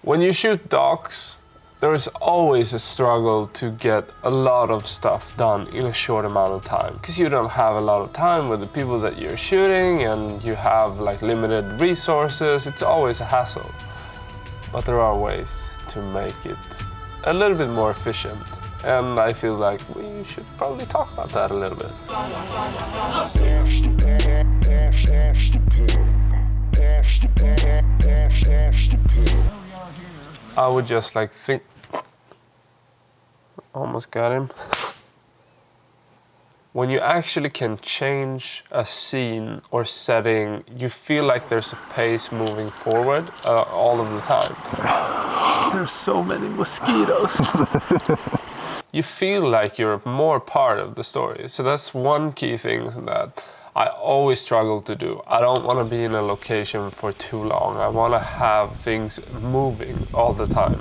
When you shoot docs, there's always a struggle to get a lot of stuff done in a short amount of time, because you don't have a lot of time with the people that you're shooting and you have like limited resources. It's always a hassle. But there are ways to make it a little bit more efficient. And I feel like we should probably talk about that a little bit. I would just like think... Almost got him. When you actually can change a scene or setting, you feel like there's a pace moving forward all of the time. There's so many mosquitoes. You feel like you're more part of the story. So that's one key thing that I always struggle to do. I don't want to be in a location for too long. I want to have things moving all the time.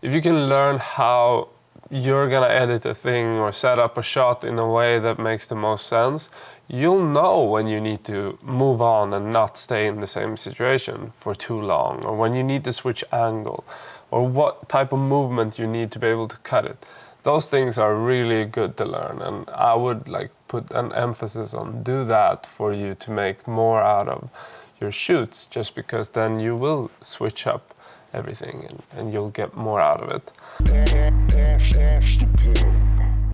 If you can learn how you're gonna edit a thing or set up a shot in a way that makes the most sense, you'll know when you need to move on and not stay in the same situation for too long, or when you need to switch angle, or what type of movement you need to be able to cut it. Those things are really good to learn, and I would like put an emphasis on do that for you to make more out of your shoots, just because then you will switch up everything and you'll get more out of it.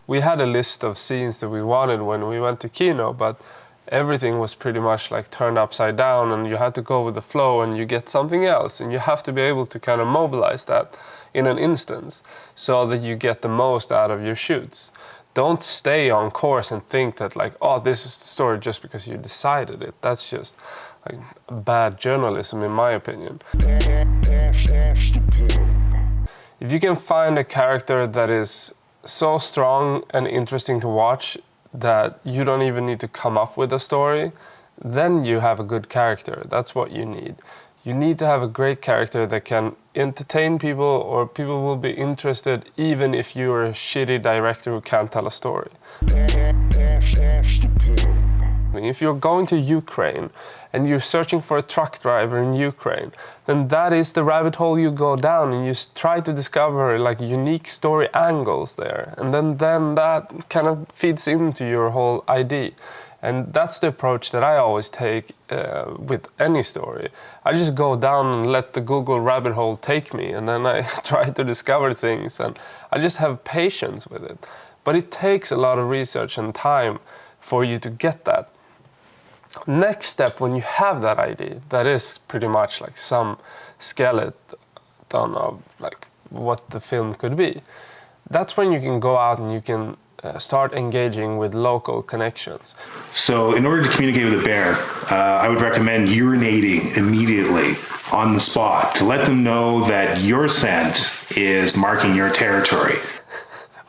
We had a list of scenes that we wanted when we went to Kino, but everything was pretty much like turned upside down, and you had to go with the flow and you get something else, and you have to be able to kind of mobilize that in an instance so that you get the most out of your shoots. Don't stay on course and think that like, oh, this is the story just because you decided it. That's just like bad journalism in my opinion. If you can find a character that is so strong and interesting to watch that you don't even need to come up with a story, then you have a good character. That's what you need. You need to have a great character that can entertain people, or people will be interested even if you're a shitty director who can't tell a story. If you're going to Ukraine and you're searching for a truck driver in Ukraine, then that is the rabbit hole you go down, and you try to discover like unique story angles there. And then that kind of feeds into your whole idea. And that's the approach that I always take with any story. I just go down and let the Google rabbit hole take me, and then I try to discover things, and I just have patience with it. But it takes a lot of research and time for you to get that. Next step, when you have that idea, that is pretty much like some skeleton of like what the film could be. That's when you can go out and you can start engaging with local connections. So in order to communicate with a bear, I would recommend urinating immediately on the spot to let them know that your scent is marking your territory.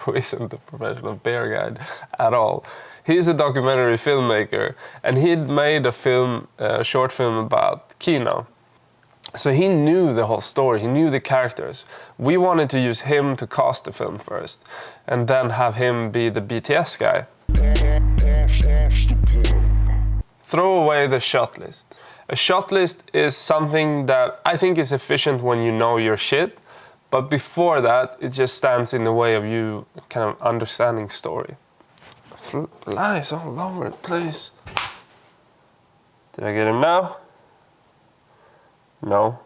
Who isn't a professional bear guide at all. He's a documentary filmmaker, and he'd made a short film about Kino. So he knew the whole story, he knew the characters. We wanted to use him to cast the film first, and then have him be the BTS guy. Throw away the shot list. A shot list is something that I think is efficient when you know your shit, but before that, it just stands in the way of you kind of understanding story. Lies all over the place. Did I get him now? No.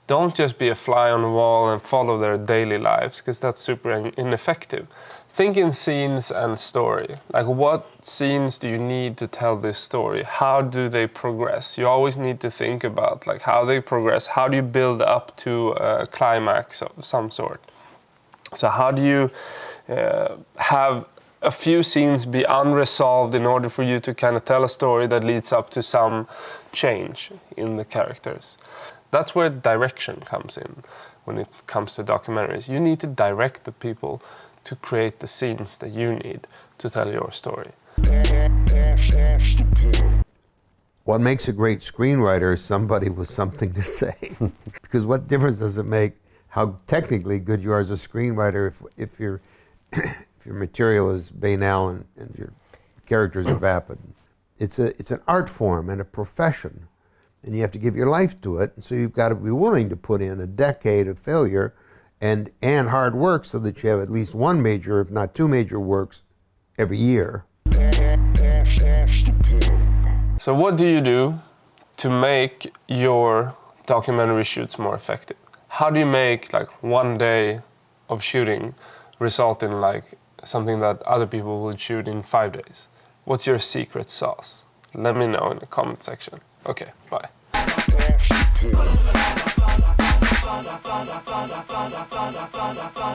Don't just be a fly on the wall and follow their daily lives, because that's super ineffective. Think in scenes and story. Like, what scenes do you need to tell this story? How do they progress? You always need to think about like how they progress. How do you build up to a climax of some sort? So how do you have a few scenes be unresolved in order for you to kind of tell a story that leads up to some change in the characters? That's where direction comes in when it comes to documentaries. You need to direct the people to create the scenes that you need to tell your story. What makes a great screenwriter is somebody with something to say. Because what difference does it make how technically good you are as a screenwriter if your material is banal and your characters are vapid? it's an art form and a profession, and you have to give your life to it. And so you've got to be willing to put in a decade of failure and hard work so that you have at least one major, if not two major works every year. So what do you do to make your documentary shoots more effective? How do you make like one day of shooting result in like something that other people would shoot in 5 days? What's your secret sauce? Let me know in the comment section. Okay, bye.